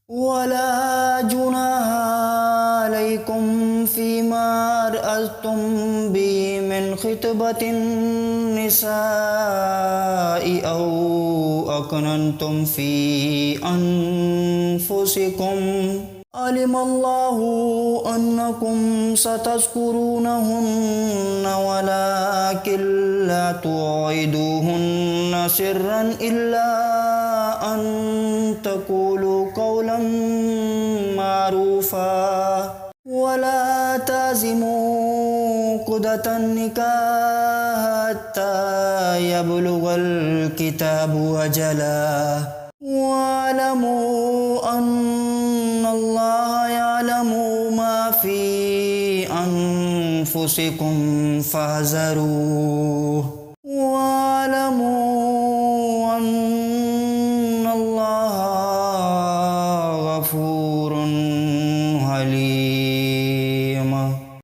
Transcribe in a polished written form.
ولا جناح عليكم فيما أرأتم به من خطبة النساء أو أكننتم في أنفسكم علم الله أنكم ستذكرونهن ولكن لا توعدوهن سرا إلا أن تقولوا قولا معروفا ولا تعزموا عقدة النكاح حتى يبلغ الكتاب أجله واعلموا أن الله يعلم ما في أنفسكم فاحذروه واعلموا أن الله غفور حليم